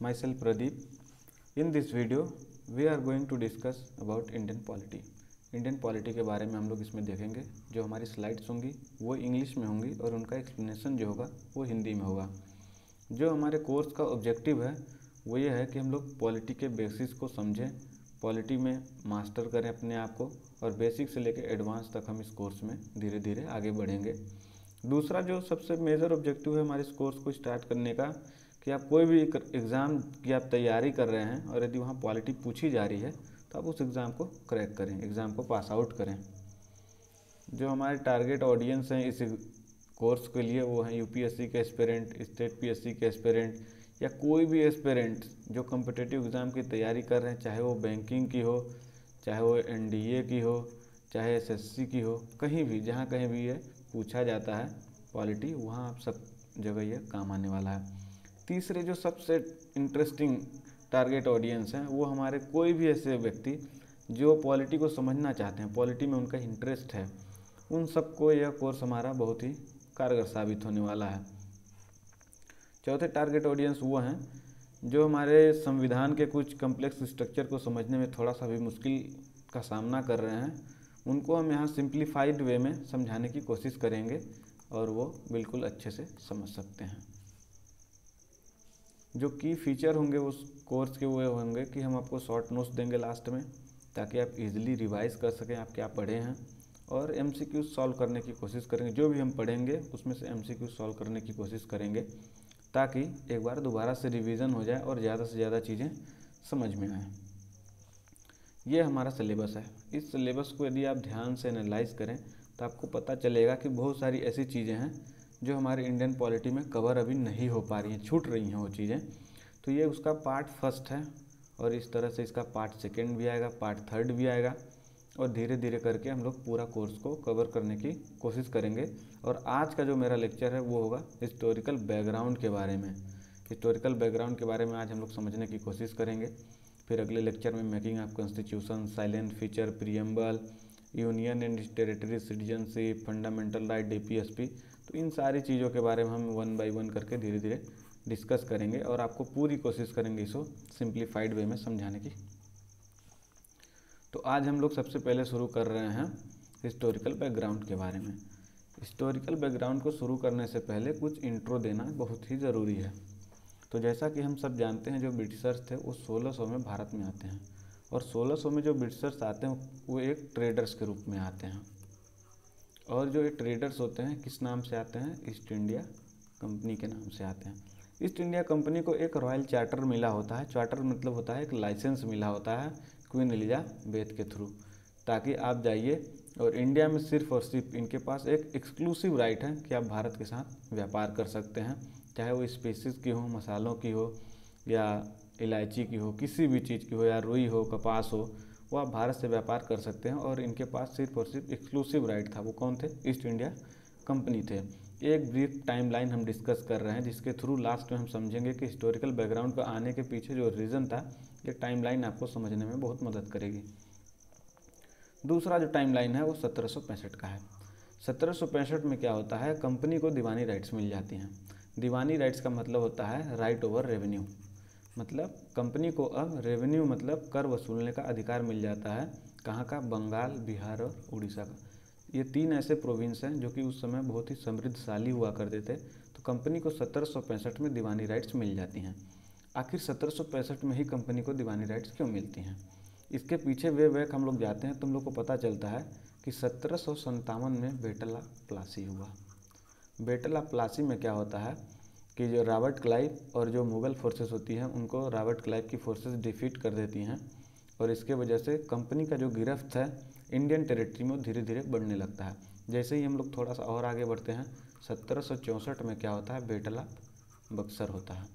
myself Pradeep. In this video, we are going to discuss about Indian polity. Indian polity के बारे में हम लोग इसमें देखेंगे। जो हमारी स्लाइड्स होंगी वो इंग्लिश में होंगी और उनका एक्सप्लेनेशन जो होगा वो हिंदी में होगा। जो हमारे कोर्स का ऑब्जेक्टिव है वो ये है कि हम लोग पॉलिटी के बेसिस को समझें, पॉलिटी में मास्टर करें अपने आप को, और बेसिक से लेकर एडवांस तक हम इस कोर्स में धीरे धीरे आगे बढ़ेंगे। दूसरा जो सबसे मेजर ऑब्जेक्टिव है हमारे इस कोर्स को स्टार्ट करने का, कि आप कोई भी एग्ज़ाम की आप तैयारी कर रहे हैं और यदि वहाँ पॉलिटी पूछी जा रही है तो आप उस एग्ज़ाम को क्रैक करें, एग्ज़ाम को पास आउट करें। जो हमारे टारगेट ऑडियंस हैं इस कोर्स के लिए वो हैं यूपीएससी के एस्पिरेंट, स्टेट पीएससी के एस्पिरेंट, या कोई भी एस्पिरेंट जो कॉम्पिटिटिव एग्ज़ाम की तैयारी कर रहे हैं, चाहे वो बैंकिंग की हो, चाहे वो एनडीए की हो, चाहे एसएससी की हो, कहीं भी जहाँ कहीं भी ये पूछा जाता है पॉलिटी, वहाँ आप सब जगह ये काम आने वाला है। तीसरे जो सबसे इंटरेस्टिंग टारगेट ऑडियंस हैं वो हमारे कोई भी ऐसे व्यक्ति जो पॉलिटी को समझना चाहते हैं, पॉलिटी में उनका इंटरेस्ट है, उन सबको यह कोर्स हमारा बहुत ही कारगर साबित होने वाला है। चौथे टारगेट ऑडियंस वो हैं जो हमारे संविधान के कुछ कम्प्लेक्स स्ट्रक्चर को समझने में थोड़ा सा भी मुश्किल का सामना कर रहे हैं, उनको हम यहाँ सिंप्लीफाइड वे में समझाने की कोशिश करेंगे और वो बिल्कुल अच्छे से समझ सकते हैं। जो की फीचर होंगे उस कोर्स के वो होंगे कि हम आपको शॉर्ट नोट्स देंगे लास्ट में, ताकि आप इजीली रिवाइज कर सकें आप क्या पढ़े हैं, और एमसीक्यू सॉल्व करने की कोशिश करेंगे। जो भी हम पढ़ेंगे उसमें से एमसीक्यू सॉल्व करने की कोशिश करेंगे, ताकि एक बार दोबारा से रिवीजन हो जाए और ज़्यादा से ज़्यादा चीज़ें समझ में आएँ। ये हमारा सिलेबस है। इस सिलेबस को यदि आप ध्यान से एनालाइज करें तो आपको पता चलेगा कि बहुत सारी ऐसी चीज़ें हैं जो हमारे इंडियन पॉलिटी में कवर अभी नहीं हो पा रही हैं, छूट रही हैं वो चीज़ें। तो ये उसका पार्ट फर्स्ट है, और इस तरह से इसका पार्ट सेकंड भी आएगा, पार्ट थर्ड भी आएगा, और धीरे धीरे करके हम लोग पूरा कोर्स को कवर करने की कोशिश करेंगे। और आज का जो मेरा लेक्चर है वो होगा हिस्टोरिकल बैकग्राउंड के बारे में। हिस्टोरिकल बैकग्राउंड के बारे में आज हम लोग समझने की कोशिश करेंगे। फिर अगले लेक्चर में making of constitution, silent feature, preamble, union and territory citizenship, fundamental right, DPSP, तो इन सारी चीज़ों के बारे में हम वन बाय वन करके धीरे धीरे डिस्कस करेंगे और आपको पूरी कोशिश करेंगे इसको सिंप्लीफाइड वे में समझाने की। तो आज हम लोग सबसे पहले शुरू कर रहे हैं हिस्टोरिकल बैकग्राउंड के बारे में। हिस्टोरिकल बैकग्राउंड को शुरू करने से पहले कुछ इंट्रो देना बहुत ही ज़रूरी है। तो जैसा कि हम सब जानते हैं, जो ब्रिटिशर्स थे वो 1600 में भारत में आते हैं, और 1600 में जो ब्रिटिशर्स आते हैं वो एक ट्रेडर्स के रूप में आते हैं। और जो ये ट्रेडर्स होते हैं किस नाम से आते हैं? ईस्ट इंडिया कंपनी के नाम से आते हैं। ईस्ट इंडिया कंपनी को एक रॉयल चार्टर मिला होता है। चार्टर मतलब होता है एक लाइसेंस मिला होता है क्वीन एलिजाबेथ के थ्रू, ताकि आप जाइए और इंडिया में सिर्फ और सिर्फ इनके पास एक एक्सक्लूसिव राइट है कि आप भारत के साथ व्यापार कर सकते हैं, चाहे वो स्पेसिस की हो, मसालों की हो, या इलायची की हो, किसी भी चीज़ की हो, या रुई हो, कपास हो, वो आप भारत से व्यापार कर सकते हैं। और इनके पास सिर्फ और सिर्फ एक्सक्लूसिव राइट था। वो कौन थे? ईस्ट इंडिया कंपनी थे। एक ब्रीफ टाइमलाइन हम डिस्कस कर रहे हैं, जिसके थ्रू लास्ट में हम समझेंगे कि हिस्टोरिकल बैकग्राउंड का आने के पीछे जो रीज़न था, ये टाइमलाइन आपको समझने में बहुत मदद करेगी। दूसरा जो टाइमलाइन है वो 1765 का है। 1765 में क्या होता है? कंपनी को दीवानी राइट्स मिल जाती हैं। दीवानी राइट्स का मतलब होता है राइट ओवर रेवेन्यू, मतलब कंपनी को अब रेवेन्यू मतलब कर वसूलने का अधिकार मिल जाता है। कहाँ का? बंगाल, बिहार और उड़ीसा का। ये तीन ऐसे प्रोविंस हैं जो कि उस समय बहुत ही समृद्धशाली हुआ करते थे। तो कंपनी को 1765 में दीवानी राइट्स मिल जाती हैं। आखिर 1765 में ही कंपनी को दीवानी राइट्स क्यों मिलती हैं? इसके पीछे वे बैक हम लोग जाते हैं तो हम लोग को पता चलता है कि 1757 में बेटला प्लासी हुआ। बेटला प्लासी में क्या होता है कि जो रॉबर्ट क्लाइव और जो मुग़ल फोर्सेस होती हैं उनको रॉबर्ट क्लाइव की फोर्सेस डिफीट कर देती हैं, और इसके वजह से कंपनी का जो गिरफ्त है इंडियन टेरिटरी में धीरे धीरे बढ़ने लगता है। जैसे ही हम लोग थोड़ा सा और आगे बढ़ते हैं, 1764 में क्या होता है? बेटला बक्सर होता है।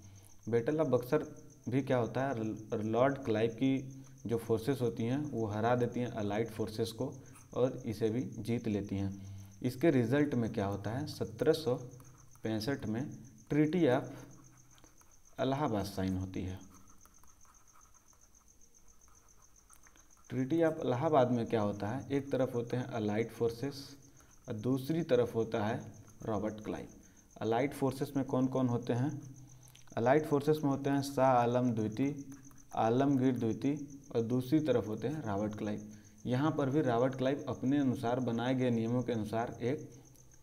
बेटला बक्सर भी क्या होता है? लॉर्ड क्लाइव की जो फोर्सेस होती हैं वो हरा देती हैं अलाइड फोर्सेस को, और इसे भी जीत लेती हैं। इसके रिज़ल्ट में क्या होता है? 1765 में ट्रीटी ऑफ इलाहाबाद साइन होती है। ट्रीटी ऑफ इलाहाबाद में क्या होता है? एक तरफ होते हैं अलाइड फोर्सेस और दूसरी तरफ होता है रॉबर्ट क्लाइव। अलाइड फोर्सेस में कौन कौन होते हैं? अलाइड फोर्सेस में होते हैं शाह आलम द्वितीय, आलमगीर द्वितीय और दूसरी तरफ होते हैं रॉबर्ट क्लाइव। यहाँ पर भी रॉबर्ट क्लाइव अपने अनुसार बनाए गए नियमों के अनुसार एक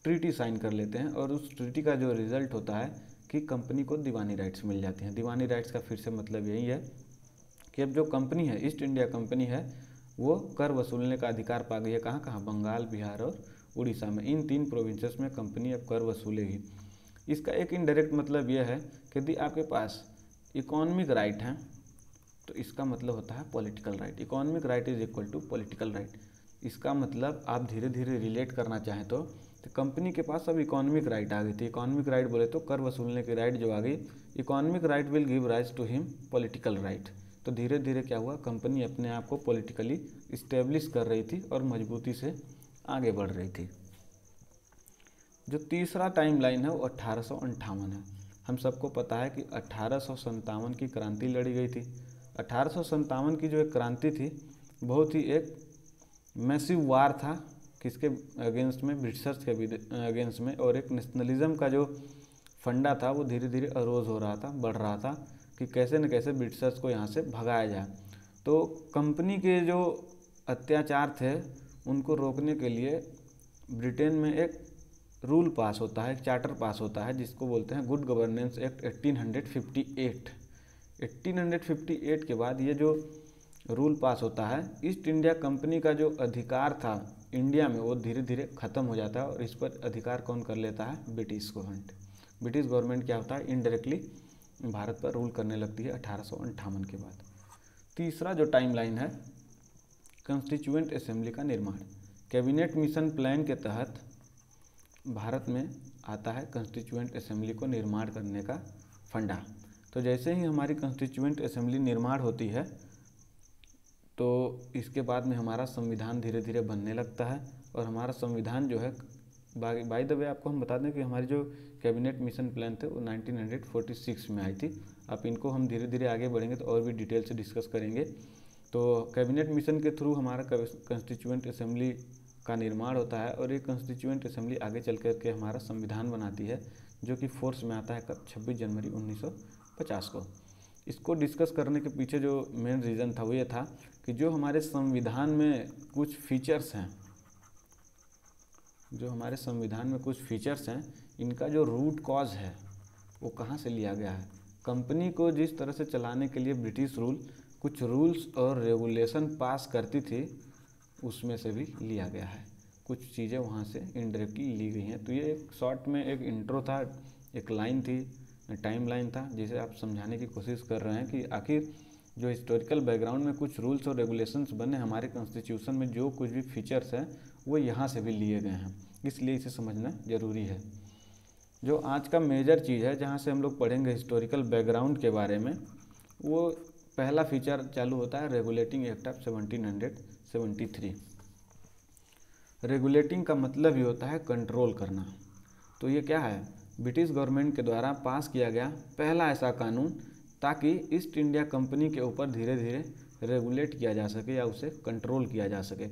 ट्रीटी साइन कर लेते हैं और उस ट्रीटी का जो रिजल्ट होता है कि कंपनी को दीवानी राइट्स मिल जाती हैं। दीवानी राइट्स का फिर से मतलब यही है कि अब जो कंपनी है, ईस्ट इंडिया कंपनी है, वो कर वसूलने का अधिकार पा गई है। कहाँ कहाँ? बंगाल, बिहार और उड़ीसा में। इन 3 प्रोविंसेस में कंपनी अब कर वसूलेगी। इसका एक इनडायरेक्ट मतलब यह है कि यदि आपके पास इकोनॉमिक राइट है तो इसका मतलब होता है political right. Economic right is equal to political right. इसका मतलब आप धीरे धीरे रिलेट करना चाहें तो कंपनी के पास अब इकोनॉमिक राइट आ गई थी। इकोनॉमिक राइट बोले तो कर वसूलने की राइट जो आ गई, economic right will give rise to him political right. तो धीरे धीरे क्या हुआ, कंपनी अपने आप को पॉलिटिकली इस्टेब्लिश कर रही थी और मजबूती से आगे बढ़ रही थी। जो तीसरा टाइम लाइन है वो 1858 है। हम सबको पता है कि 1857 की क्रांति लड़ी गई थी। 1857 की जो एक क्रांति थी बहुत ही एक मैसिव वार था। किसके अगेंस्ट में? ब्रिटिशर्स के अगेंस्ट में। और एक नेशनलिज्म का जो फंडा था वो धीरे धीरे अरोज हो रहा था, बढ़ रहा था कि कैसे न कैसे ब्रिटिशर्स को यहाँ से भगाया जाए। तो कंपनी के जो अत्याचार थे उनको रोकने के लिए ब्रिटेन में एक रूल पास होता है, एक चार्टर पास होता है जिसको बोलते हैं गुड गवर्नेंस एक्ट 1858। 1858 के बाद ये जो रूल पास होता है, ईस्ट इंडिया कंपनी का जो अधिकार था इंडिया में वो धीरे धीरे ख़त्म हो जाता है और इस पर अधिकार कौन कर लेता है? British government. ब्रिटिश गवर्नमेंट क्या होता है? इनडायरेक्टली भारत पर रूल करने लगती है 1858 के बाद। तीसरा जो टाइम लाइन है, कॉन्स्टिट्यूएंट असेंबली का निर्माण। कैबिनेट मिशन प्लान के तहत भारत में आता है कॉन्स्टिट्यूएंट असेंबली को निर्माण करने का फंडा। तो जैसे ही हमारी कॉन्स्टिट्यूएंट असेंबली निर्माण होती है तो इसके बाद में हमारा संविधान धीरे धीरे बनने लगता है। और हमारा संविधान जो है, बाय द वे आपको हम बता दें कि हमारी जो कैबिनेट मिशन प्लान थे वो 1946 में आई थी। अब इनको हम धीरे धीरे आगे बढ़ेंगे तो और भी डिटेल से डिस्कस करेंगे। तो कैबिनेट मिशन के थ्रू हमारा कॉन्स्टिट्यूएंट असेंबली का निर्माण होता है और ये कॉन्स्टिट्यूएंट असेंबली आगे चल कर के हमारा संविधान बनाती है, जो कि फोर्स में आता है कब? 26 जनवरी 1950 को। इसको डिस्कस करने के पीछे जो मेन रीज़न था वो ये था कि जो हमारे संविधान में कुछ फीचर्स हैं, इनका जो रूट कॉज है वो कहाँ से लिया गया है? कंपनी को जिस तरह से चलाने के लिए ब्रिटिश रूल कुछ रूल्स और रेगुलेशन पास करती थी उसमें से भी लिया गया है। कुछ चीज़ें वहाँ से इनडायरेक्टली ली गई हैं। तो ये एक शॉर्ट में एक इंट्रो था, एक लाइन थी, टाइम लाइन था, जिसे आप समझाने की कोशिश कर रहे हैं कि आखिर जो हिस्टोरिकल बैकग्राउंड में कुछ रूल्स और रेगुलेशंस बने हमारे कॉन्स्टिट्यूशन में, जो कुछ भी फीचर्स हैं वो यहाँ से भी लिए गए हैं, इसलिए इसे समझना ज़रूरी है। जो आज का मेजर चीज़ है जहाँ से हम लोग पढ़ेंगे हिस्टोरिकल बैकग्राउंड के बारे में, वो पहला फीचर चालू होता है रेगुलेटिंग एक्ट ऑफ 1773। रेगुलेटिंग का मतलब ही होता है कंट्रोल करना। तो ये क्या है? ब्रिटिश गवर्नमेंट के द्वारा पास किया गया पहला ऐसा कानून ताकि ईस्ट इंडिया कंपनी के ऊपर धीरे धीरे रेगुलेट किया जा सके या उसे कंट्रोल किया जा सके।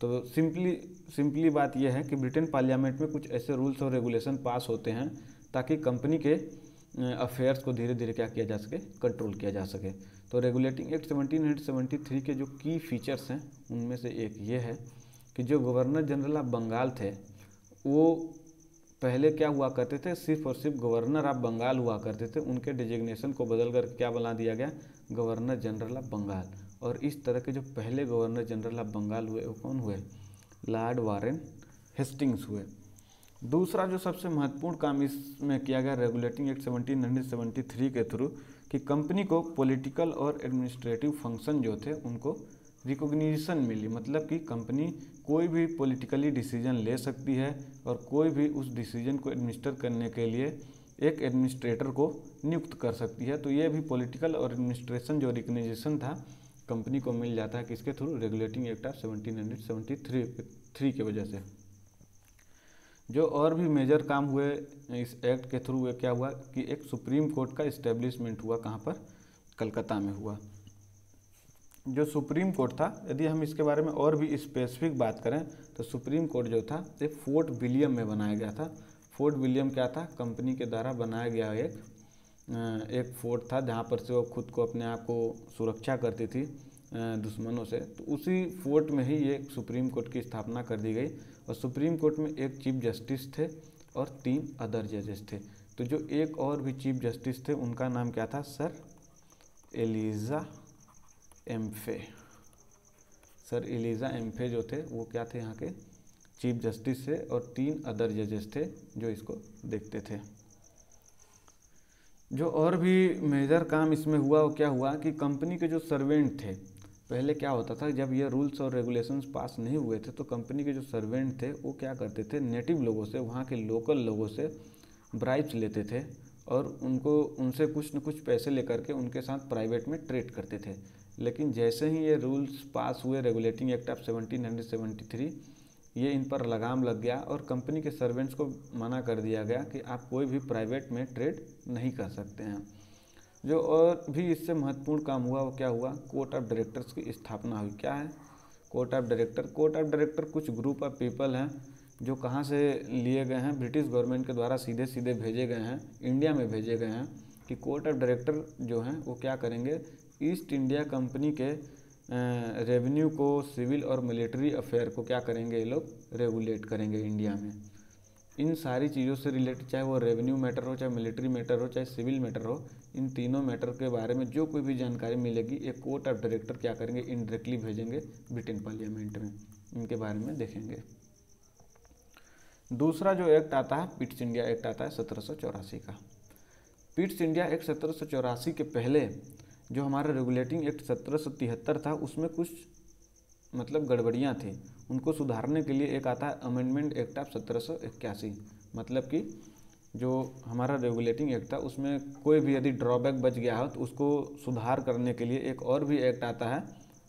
तो सिंपली बात यह है कि ब्रिटेन पार्लियामेंट में कुछ ऐसे रूल्स और रेगुलेशन पास होते हैं ताकि कंपनी के अफेयर्स को धीरे धीरे क्या किया जा सके? कंट्रोल किया जा सके। तो रेगुलेटिंग एक्ट 1773 के जो की फीचर्स हैं उनमें से एक ये है कि जो गवर्नर जनरल ऑफ बंगाल थे वो पहले क्या हुआ करते थे? सिर्फ और सिर्फ गवर्नर ऑफ बंगाल हुआ करते थे। उनके डिजिग्नेशन को बदल कर क्या बना दिया गया? Governor general of Bengal. और इस तरह के जो पहले गवर्नर जनरल ऑफ बंगाल हुए वो कौन हुए? लॉर्ड वारेन हेस्टिंग्स हुए। दूसरा जो सबसे महत्वपूर्ण काम इसमें किया गया रेगुलेटिंग एक्ट 1773 के थ्रू कि कंपनी को पॉलिटिकल और एडमिनिस्ट्रेटिव फंक्शन जो थे उनको रिकॉग्निशन मिली। मतलब कि कंपनी कोई भी पॉलिटिकली डिसीजन ले सकती है और कोई भी उस डिसीजन को एडमिनिस्टर करने के लिए एक एडमिनिस्ट्रेटर को नियुक्त कर सकती है। तो ये भी पॉलिटिकल और एडमिनिस्ट्रेशन जो रिकॉग्निशन था कंपनी को मिल जाता है किसके थ्रू? रेगुलेटिंग एक्ट ऑफ 1773 की वजह से। जो और भी मेजर काम हुए इस एक्ट के थ्रू क्या हुआ कि एक सुप्रीम कोर्ट का इस्टेब्लिशमेंट हुआ। कहाँ पर? कलकत्ता में हुआ। जो सुप्रीम कोर्ट था, यदि हम इसके बारे में और भी स्पेसिफिक बात करें तो सुप्रीम कोर्ट जो था ये फोर्ट विलियम में बनाया गया था। फोर्ट विलियम क्या था? कंपनी के द्वारा बनाया गया एक एक फोर्ट था जहाँ पर से वो खुद को अपने आप को सुरक्षा करती थी दुश्मनों से। तो उसी फोर्ट में ही ये सुप्रीम कोर्ट की स्थापना कर दी गई और सुप्रीम कोर्ट में एक चीफ जस्टिस थे और 3 अदर जजेस थे। तो जो एक और भी चीफ जस्टिस थे उनका नाम क्या था? Sir Elijah Impey. Sir Elijah Impey जो थे वो क्या थे? यहाँ के चीफ जस्टिस थे और 3 अदर जजेस थे जो इसको देखते थे। जो और भी मेजर काम इसमें हुआ वो क्या हुआ कि कंपनी के जो सर्वेंट थे, पहले क्या होता था जब ये रूल्स और रेगुलेशंस पास नहीं हुए थे तो कंपनी के जो सर्वेंट थे वो क्या करते थे, नेटिव लोगों से, वहाँ के लोकल लोगों से ब्राइब्स लेते थे और उनसे कुछ न कुछ पैसे लेकर के उनके साथ प्राइवेट में ट्रेड करते थे। लेकिन जैसे ही ये रूल्स पास हुए, रेगुलेटिंग एक्ट ऑफ 1773, ये इन पर लगाम लग गया और कंपनी के सर्वेंट्स को मना कर दिया गया कि आप कोई भी प्राइवेट में ट्रेड नहीं कर सकते हैं। जो और भी इससे महत्वपूर्ण काम हुआ वो क्या हुआ? कोर्ट ऑफ डायरेक्टर्स की स्थापना हुई। क्या है court of director? Court of director कुछ ग्रुप ऑफ पीपल हैं जो कहाँ से लिए गए हैं, ब्रिटिश गवर्नमेंट के द्वारा सीधे सीधे भेजे गए हैं, इंडिया में भेजे गए हैं कि कोर्ट ऑफ डायरेक्टर जो हैं वो क्या करेंगे, ईस्ट इंडिया कंपनी के रेवेन्यू को, सिविल और मिलिट्री अफेयर को क्या करेंगे, ये लोग रेगुलेट करेंगे इंडिया में। इन सारी चीज़ों से रिलेटेड, चाहे वो रेवेन्यू मैटर हो, चाहे मिलिट्री मैटर हो, चाहे सिविल मैटर हो, इन तीनों मैटर के बारे में जो कोई भी जानकारी मिलेगी एक कोर्ट ऑफ डायरेक्टर क्या करेंगे, इनडायरेक्टली भेजेंगे ब्रिटेन पार्लियामेंट में। इनके बारे में देखेंगे। दूसरा जो एक्ट आता है पिट्स इंडिया एक्ट आता है 1784 का। पिट्स इंडिया एक्ट 1784 के पहले जो हमारा रेगुलेटिंग एक्ट 1773 था उसमें कुछ मतलब गड़बड़ियाँ थी, उनको सुधारने के लिए एक आता है अमेंडमेंट एक्ट ऑफ 1781। मतलब कि जो हमारा रेगुलेटिंग एक्ट था उसमें कोई भी यदि ड्रॉबैक बच गया हो तो उसको सुधार करने के लिए एक और भी एक्ट आता है,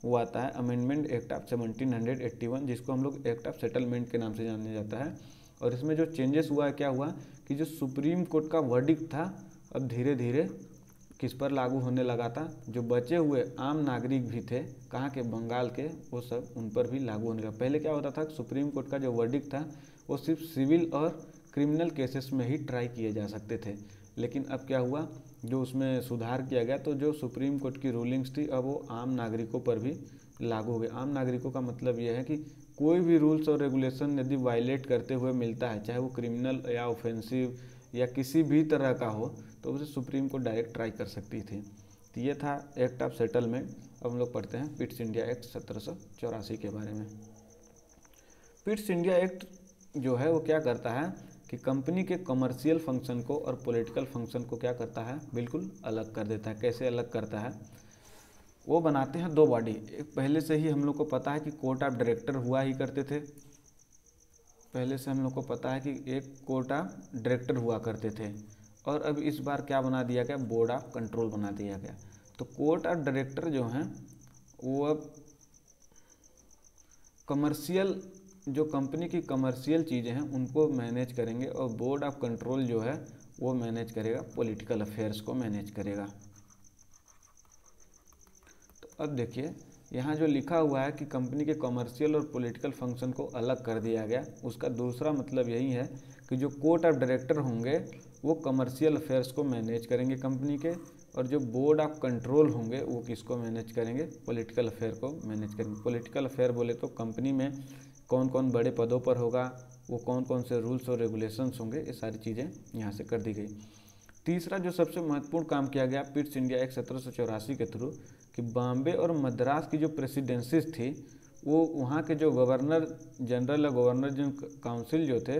वो आता है अमेंडमेंट एक्ट ऑफ 1781, जिसको हम लोग एक्ट ऑफ सेटलमेंट के नाम से जाना जाता है। और इसमें जो चेंजेस हुआ है, क्या हुआ कि जो सुप्रीम कोर्ट का वर्डिक्ट था अब धीरे धीरे किस पर लागू होने लगा था, जो बचे हुए आम नागरिक भी थे, कहाँ के, बंगाल के, वो सब उन पर भी लागू होने लगा। पहले क्या होता था, सुप्रीम कोर्ट का जो वर्डिक्ट था वो सिर्फ सिविल और क्रिमिनल केसेस में ही ट्राई किए जा सकते थे। लेकिन अब क्या हुआ, जो उसमें सुधार किया गया तो जो सुप्रीम कोर्ट की रूलिंग्स थी अब वो आम नागरिकों पर भी लागू हो गई। आम नागरिकों का मतलब यह है कि कोई भी रूल्स और रेगुलेशन यदि वायलेट करते हुए मिलता है, चाहे वो क्रिमिनल या ऑफेंसिव या किसी भी तरह का हो, तो उसे सुप्रीम कोर्ट डायरेक्ट ट्राई कर सकती थी। तो ये था एक्ट ऑफ सेटलमेंट। अब हम लोग पढ़ते हैं पिट्स इंडिया एक्ट 1784 के बारे में। पिट्स इंडिया एक्ट जो है वो क्या करता है कि कंपनी के कमर्शियल फंक्शन को और पॉलिटिकल फंक्शन को क्या करता है, बिल्कुल अलग कर देता है। कैसे अलग करता है? वो बनाते हैं 2 बॉडी। एक पहले से ही हम लोग को पता है कि कोर्ट ऑफ डायरेक्टर हुआ ही करते थे, पहले से हम लोग को पता है कि एक कोर्ट ऑफ डायरेक्टर हुआ करते थे, और अब इस बार क्या बना दिया गया, बोर्ड ऑफ कंट्रोल बना दिया गया। तो कोर्ट ऑफ डायरेक्टर जो हैं वो अब कमर्शियल, जो कंपनी की कमर्शियल चीज़ें हैं उनको मैनेज करेंगे, और बोर्ड ऑफ कंट्रोल जो है वो मैनेज करेगा, पॉलिटिकल अफेयर्स को मैनेज करेगा। तो अब देखिए यहाँ जो लिखा हुआ है कि कंपनी के कमर्शियल और पॉलिटिकल फंक्शन को अलग कर दिया गया, उसका दूसरा मतलब यही है कि जो कोर्ट ऑफ डायरेक्टर होंगे वो कमर्शियल अफेयर्स को मैनेज करेंगे कंपनी के, और जो बोर्ड ऑफ कंट्रोल होंगे वो किसको मैनेज करेंगे, पॉलिटिकल अफेयर को मैनेज करेंगे। पॉलिटिकल अफेयर बोले तो कंपनी में कौन कौन बड़े पदों पर होगा, वो कौन कौन से रूल्स और रेगुलेशंस होंगे, ये सारी चीज़ें यहाँ से कर दी गई। तीसरा जो सबसे महत्वपूर्ण काम किया गया पिट्स इंडिया एक्ट 1784 के थ्रू, कि बॉम्बे और मद्रास की जो प्रेसिडेंसीज थी वो वहाँ के जो गवर्नर जनरल या गवर्नर जनरल काउंसिल जो थे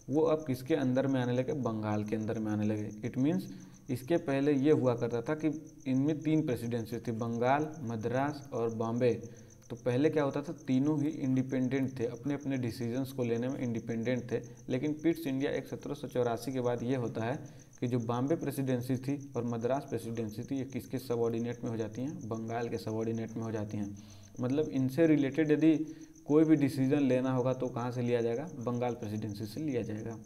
वो अब किसके अंदर में आने लगे, बंगाल के अंदर में आने लगे। इट मीन्स इसके पहले ये हुआ करता था कि इनमें 3 प्रेसिडेंसीज थी, बंगाल, मद्रास और बॉम्बे। तो पहले क्या होता था, तीनों ही इंडिपेंडेंट थे, अपने अपने डिसीजंस को लेने में इंडिपेंडेंट थे। लेकिन पिट्स इंडिया एक्ट 1784 के बाद ये होता है कि जो बॉम्बे प्रेसिडेंसी थी और मद्रास प्रेसिडेंसी थी ये किसके सबऑर्डिनेट में हो जाती हैं, बंगाल के सबऑर्डिनेट में हो जाती हैं। मतलब इनसे रिलेटेड यदि कोई भी डिसीजन लेना होगा तो कहाँ से लिया जाएगा, बंगाल प्रेसिडेंसी से लिया जाएगा।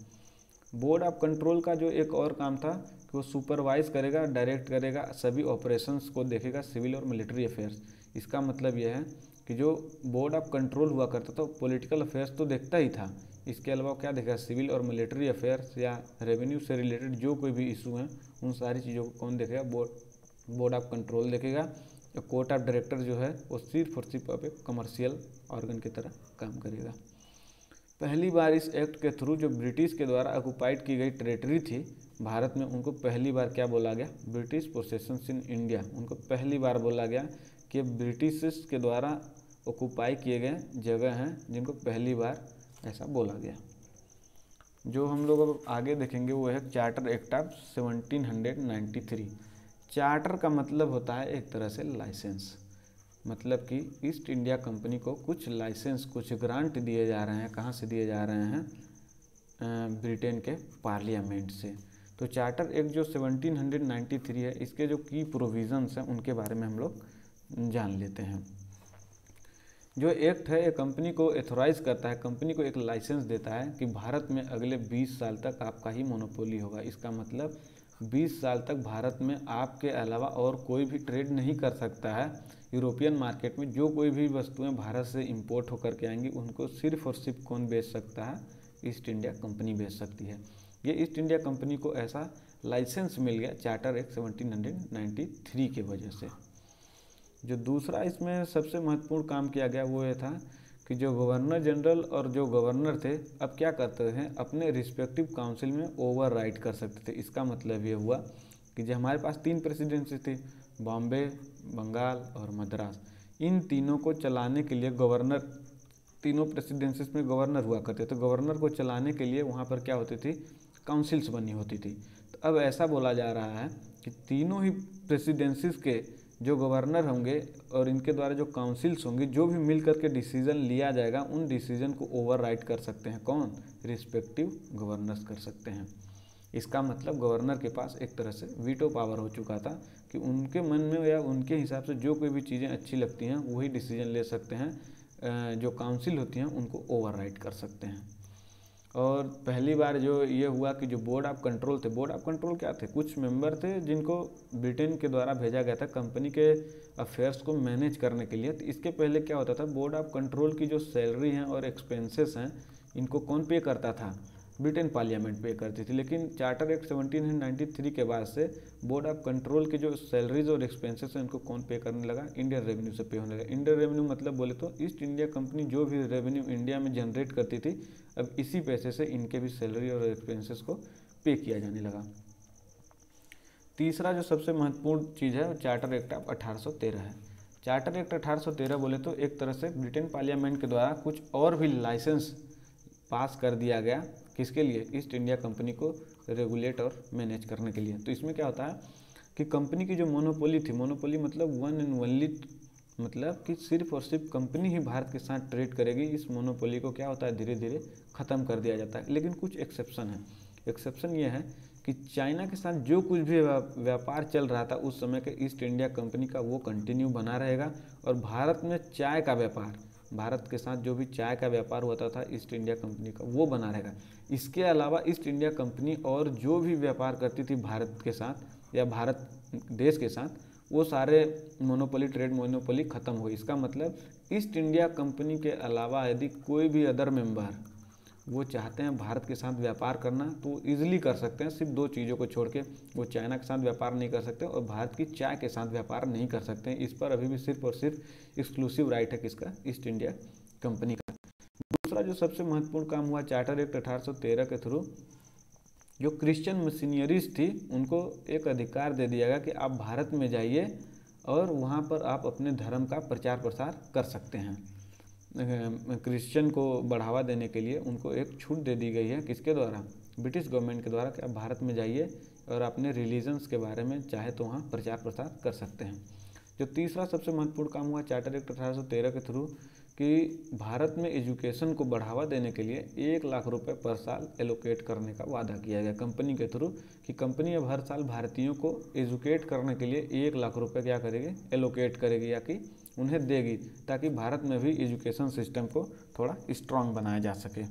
बोर्ड ऑफ कंट्रोल का जो एक और काम था कि वो सुपरवाइज करेगा, डायरेक्ट करेगा, सभी ऑपरेशंस को देखेगा, सिविल और मिलिट्री अफेयर्स। इसका मतलब यह है कि जो बोर्ड ऑफ कंट्रोल हुआ करता था पॉलिटिकल अफेयर्स तो देखता ही था, इसके अलावा क्या देखेगा, सिविल और मिलिट्री अफेयर्स या रेवेन्यू से रिलेटेड जो कोई भी इशू हैं उन सारी चीज़ों को कौन देखेगा, बोर्ड ऑफ कंट्रोल देखेगा। कोर्ट ऑफ डायरेक्टर जो है वो सिर्फ और सिर्फ अब एक कमर्शियल ऑर्गन की तरह काम करेगा। पहली बार इस एक्ट के थ्रू जो ब्रिटिश के द्वारा ऑक्युपाइड की गई टेरिटरी थी भारत में, उनको पहली बार क्या बोला गया, ब्रिटिश पोसेशंस इन इंडिया। उनको पहली बार बोला गया कि ब्रिटिश के द्वारा ऑक्युपाई किए गए जगह हैं जिनको पहली बार ऐसा बोला गया। जो हम लोग अब आगे देखेंगे वो है चार्टर एक्ट ऑफ 1793। चार्टर का मतलब होता है एक तरह से लाइसेंस, मतलब कि ईस्ट इंडिया कंपनी को कुछ लाइसेंस, कुछ ग्रांट दिए जा रहे हैं। कहाँ से दिए जा रहे हैं, ब्रिटेन के पार्लियामेंट से। तो चार्टर एक्ट जो 1793 है, इसके जो की प्रोविजंस हैं उनके बारे में हम लोग जान लेते हैं। जो एक्ट है ये कंपनी को एथोराइज करता है, कंपनी को एक लाइसेंस देता है कि भारत में अगले 20 साल तक आपका ही मोनोपोली होगा। इसका मतलब 20 साल तक भारत में आपके अलावा और कोई भी ट्रेड नहीं कर सकता है। यूरोपियन मार्केट में जो कोई भी वस्तुएं भारत से इंपोर्ट होकर के आएंगी उनको सिर्फ और सिर्फ कौन बेच सकता है, ईस्ट इंडिया कंपनी बेच सकती है। ये ईस्ट इंडिया कंपनी को ऐसा लाइसेंस मिल गया चार्टर एक्ट 1793 की वजह से। जो दूसरा इसमें सबसे महत्वपूर्ण काम किया गया वो ये था कि जो गवर्नर जनरल और जो गवर्नर थे अब क्या करते हैं, अपने रिस्पेक्टिव काउंसिल में ओवर राइट कर सकते थे। इसका मतलब ये हुआ कि जो हमारे पास 3 प्रेसिडेंसी थी, बॉम्बे, बंगाल और मद्रास, इन तीनों को चलाने के लिए गवर्नर, तीनों प्रेसिडेंसीज में गवर्नर हुआ करते थे। तो गवर्नर को चलाने के लिए वहाँ पर क्या होती थी, काउंसिल्स बनी होती थी। तो अब ऐसा बोला जा रहा है कि तीनों ही प्रेसिडेंसीज के जो गवर्नर होंगे और इनके द्वारा जो काउंसिल्स होंगे, जो भी मिल करके डिसीजन लिया जाएगा उन डिसीजन को ओवर राइट कर सकते हैं कौन, रिस्पेक्टिव गवर्नर्स कर सकते हैं। इसका मतलब गवर्नर के पास एक तरह से वीटो पावर हो चुका था कि उनके मन में या उनके हिसाब से जो कोई भी चीज़ें अच्छी लगती हैं वही डिसीजन ले सकते हैं, जो काउंसिल होती हैं उनको ओवर राइट कर सकते हैं। और पहली बार जो ये हुआ कि जो बोर्ड ऑफ कंट्रोल थे, बोर्ड ऑफ कंट्रोल क्या थे, कुछ मेंबर थे जिनको ब्रिटेन के द्वारा भेजा गया था कंपनी के अफेयर्स को मैनेज करने के लिए। तो इसके पहले क्या होता था, बोर्ड ऑफ कंट्रोल की जो सैलरी हैं और एक्सपेंसेस हैं इनको कौन पे करता था, ब्रिटेन पार्लियामेंट पे करती थी। लेकिन चार्टर एक्ट 1793 के बाद से बोर्ड ऑफ कंट्रोल के जो सैलरीज और एक्सपेंसेस हैं इनको कौन पे करने लगा, इंडियन रेवेन्यू से पे होने लगा। इंडियन रेवेन्यू मतलब बोले तो ईस्ट इंडिया कंपनी जो भी रेवेन्यू इंडिया में जनरेट करती थी अब इसी पैसे से इनके भी सैलरी और एक्सपेंसेस को पे किया जाने लगा। तीसरा जो सबसे महत्वपूर्ण चीज़ है वो चार्टर एक्ट ऑफ 1813 है। चार्टर एक्ट 1813 बोले तो एक तरह से ब्रिटेन पार्लियामेंट के द्वारा कुछ और भी लाइसेंस पास कर दिया गया, किसके लिए, ईस्ट इंडिया कंपनी को रेगुलेट और मैनेज करने के लिए। तो इसमें क्या होता है कि कंपनी की जो मोनोपोली थी, मोनोपोली मतलब वन एंड ओनली, मतलब कि सिर्फ और सिर्फ कंपनी ही भारत के साथ ट्रेड करेगी। इस मोनोपोली को क्या होता है, धीरे धीरे ख़त्म कर दिया जाता है। लेकिन कुछ एक्सेप्शन है। एक्सेप्शन ये है कि चाइना के साथ जो कुछ भी व्यापार चल रहा था उस समय के ईस्ट इंडिया कंपनी का वो कंटिन्यू बना रहेगा। और भारत में चाय का व्यापार, भारत के साथ जो भी चाय का व्यापार होता था ईस्ट इंडिया कंपनी का वो बना रहेगा। इसके अलावा ईस्ट इंडिया कंपनी और जो भी व्यापार करती थी भारत के साथ या भारत देश के साथ, वो सारे मोनोपोली, ट्रेड मोनोपोली ख़त्म हुई। इसका मतलब ईस्ट इंडिया कंपनी के अलावा यदि कोई भी अदर मेंबर वो चाहते हैं भारत के साथ व्यापार करना तो ईजिली कर सकते हैं, सिर्फ 2 चीज़ों को छोड़ के। वो चाइना के साथ व्यापार नहीं कर सकते और भारत की चाय के साथ व्यापार नहीं कर सकते हैं। इस पर अभी भी सिर्फ और सिर्फ एक्सक्लूसिव राइट है किसका, ईस्ट इंडिया कंपनी का। दूसरा जो सबसे महत्वपूर्ण काम हुआ चार्टर एक्ट 1813 के थ्रू, जो क्रिश्चियन मिशनरीज थी उनको एक अधिकार दे दिया गया कि आप भारत में जाइए और वहाँ पर आप अपने धर्म का प्रचार प्रसार कर सकते हैं। क्रिश्चियन को बढ़ावा देने के लिए उनको एक छूट दे दी गई है, किसके द्वारा, ब्रिटिश गवर्नमेंट के द्वारा, कि आप भारत में जाइए और अपने रिलीजन्स के बारे में चाहे तो वहाँ प्रचार प्रसार कर सकते हैं। जो तीसरा सबसे महत्वपूर्ण काम हुआ चार्टर एक्ट 1813 के थ्रू कि भारत में एजुकेशन को बढ़ावा देने के लिए 1 लाख रुपए पर साल एलोकेट करने का वादा किया गया कंपनी के थ्रू, कि कंपनी अब हर साल भारतीयों को एजुकेट करने के लिए 1 लाख रुपए क्या करेगी, एलोकेट करेगी या कि उन्हें देगी, ताकि भारत में भी एजुकेशन सिस्टम को थोड़ा स्ट्रांग बनाया जा सके।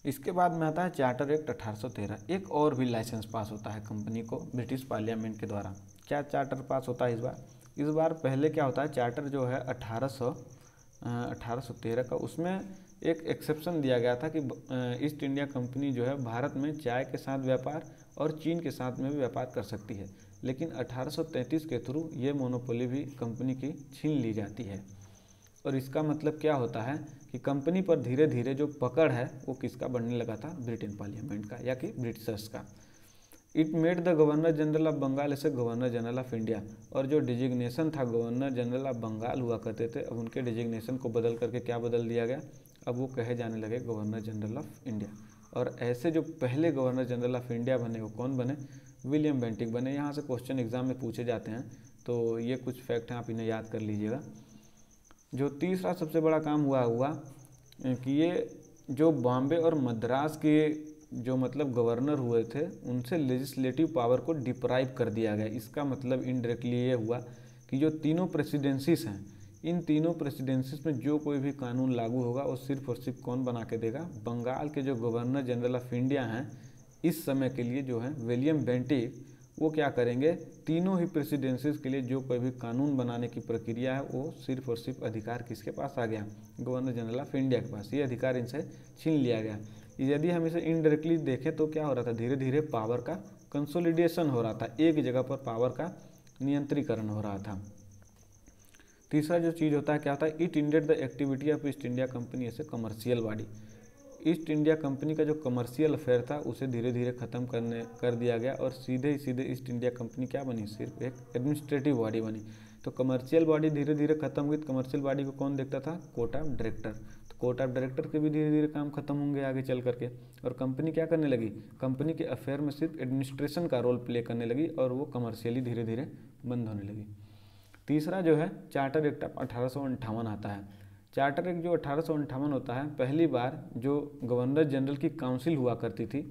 इसके बाद में आता है चार्टर एक्ट 1813। एक और भी लाइसेंस पास होता है कंपनी को ब्रिटिश पार्लियामेंट के द्वारा। क्या चार्टर पास होता है इस बार पहले क्या होता है, चार्टर जो है 1813 का, उसमें एक एक्सेप्शन दिया गया था कि ईस्ट इंडिया कंपनी जो है भारत में चाय के साथ व्यापार और चीन के साथ में भी व्यापार कर सकती है, लेकिन 1833 के थ्रू ये मोनोपोली भी कंपनी की छीन ली जाती है। और इसका मतलब क्या होता है कि कंपनी पर धीरे धीरे जो पकड़ है वो किसका बढ़ने लगा था, ब्रिटेन पार्लियामेंट का या कि ब्रिटिशर्स का। It made the governor general of Bengal ऐसे गवर्नर जनरल ऑफ इंडिया, और जो डिजिग्नेशन था गवर्नर जनरल ऑफ बंगाल हुआ करते थे, अब उनके डिजिग्नेशन को बदल करके क्या बदल दिया गया, अब वो कहे जाने लगे गवर्नर जनरल ऑफ इंडिया। और ऐसे जो पहले गवर्नर जनरल ऑफ इंडिया बने वो कौन बने, विलियम बेंटिक बने। यहाँ से क्वेश्चन एग्जाम में पूछे जाते हैं, तो ये कुछ फैक्ट हैं, आप इन्हें याद कर लीजिएगा। जो तीसरा सबसे बड़ा काम हुआ कि ये जो बॉम्बे और मद्रास के जो मतलब गवर्नर हुए थे उनसे लेजिस्लेटिव पावर को डिप्राइव कर दिया गया। इसका मतलब इनडायरेक्टली ये हुआ कि जो तीनों प्रेसिडेंसीज हैं, इन तीनों प्रेसिडेंसीज में जो कोई भी कानून लागू होगा वो सिर्फ और सिर्फ कौन बना के देगा, बंगाल के जो गवर्नर जनरल ऑफ इंडिया हैं इस समय के लिए जो है विलियम बेंटिक, वो क्या करेंगे, तीनों ही प्रेसिडेंसीज के लिए जो कोई भी कानून बनाने की प्रक्रिया है वो सिर्फ और सिर्फ अधिकार किसके पास आ गया, गवर्नर जनरल ऑफ इंडिया के पास। ये अधिकार इनसे छीन लिया गया। यदि हम इसे इनडायरेक्टली देखें तो क्या हो रहा था, धीरे धीरे पावर का कंसोलिडेशन हो रहा था, एक जगह पर पावर का नियंत्रीकरण हो रहा था। तीसरा जो चीज़ होता है क्या होता है, it ended the activity of East India company ऐसे commercial body. East India company का जो कमर्शियल अफेयर था उसे धीरे धीरे ख़त्म कर दिया गया और सीधे ही सीधे ईस्ट इंडिया कंपनी क्या बनी, सिर्फ एक एडमिनिस्ट्रेटिव बॉडी बनी। तो कमर्शियल बॉडी धीरे धीरे खत्म हुई। कमर्शियल बॉडी को कौन देखता था, कोर्ट ऑफ डायरेक्टर। तो कोर्ट ऑफ डायरेक्टर के भी धीरे धीरे काम खत्म होंगे आगे चल करके, और कंपनी क्या करने लगी, कंपनी के अफेयर में सिर्फ एडमिनिस्ट्रेशन का रोल प्ले करने लगी और वो कमर्शियली धीरे धीरे बंद होने लगी। तीसरा जो है चार्टर एक्ट ऑफ 1858 आता है। चार्टर एक्ट जो 1858 होता है, पहली बार जो गवर्नर जनरल की काउंसिल हुआ करती थी,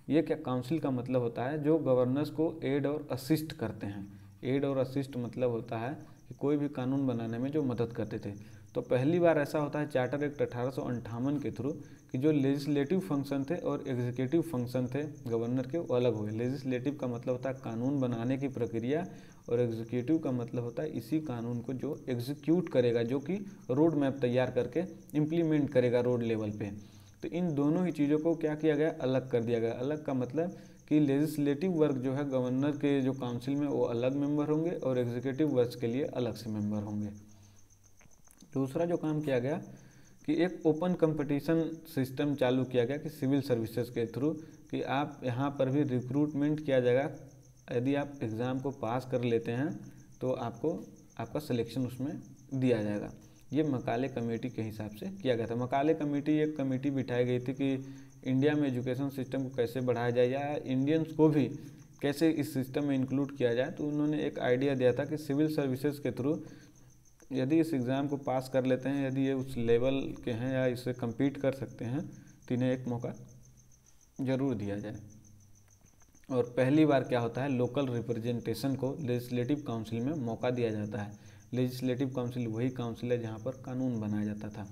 ये क्या काउंसिल का मतलब होता है, जो गवर्नर्स को एड और असिस्ट करते हैं। एड और असिस्ट मतलब होता है कि कोई भी कानून बनाने में जो मदद करते थे। तो पहली बार ऐसा होता है चार्टर एक्ट 1858 के थ्रू कि जो लेजिस्लेटिव फंक्शन थे और एग्जीक्यूटिव फंक्शन थे गवर्नर के, वो अलग हो गए। लेजिस्लेटिव का मतलब होता है कानून बनाने की प्रक्रिया, और एग्जीक्यूटिव का मतलब होता है इसी कानून को जो एग्जीक्यूट करेगा, जो कि रोड मैप तैयार करके इम्प्लीमेंट करेगा रोड लेवल पे। तो इन दोनों ही चीज़ों को क्या किया गया, अलग कर दिया गया। अलग का मतलब कि लेजिस्लेटिव वर्क जो है गवर्नर के जो काउंसिल में वो अलग मेंबर होंगे और एग्जीक्यूटिव वर्क के लिए अलग से मेंबर होंगे। दूसरा जो काम किया गया कि एक ओपन कंपटीशन सिस्टम चालू किया गया कि सिविल सर्विसेज के थ्रू कि आप यहाँ पर भी रिक्रूटमेंट किया जाएगा। यदि आप एग्ज़ाम को पास कर लेते हैं तो आपको आपका सिलेक्शन उसमें दिया जाएगा। ये मकाले कमेटी के हिसाब से किया गया था। मकाले कमेटी एक कमेटी बिठाई गई थी कि इंडिया में एजुकेशन सिस्टम को कैसे बढ़ाया जाए या इंडियंस को भी कैसे इस सिस्टम में इंक्लूड किया जाए। तो उन्होंने एक आइडिया दिया था कि सिविल सर्विसेज के थ्रू यदि इस एग्ज़ाम को पास कर लेते हैं, यदि ये उस लेवल के हैं या इससे कम्पीट कर सकते हैं, तो इन्हें एक मौका ज़रूर दिया जाए। और पहली बार क्या होता है, लोकल रिप्रेजेंटेशन को लेजिस्लेटिव काउंसिल में मौका दिया जाता है। लेजिस्लेटिव काउंसिल वही काउंसिल है जहाँ पर कानून बनाया जाता था।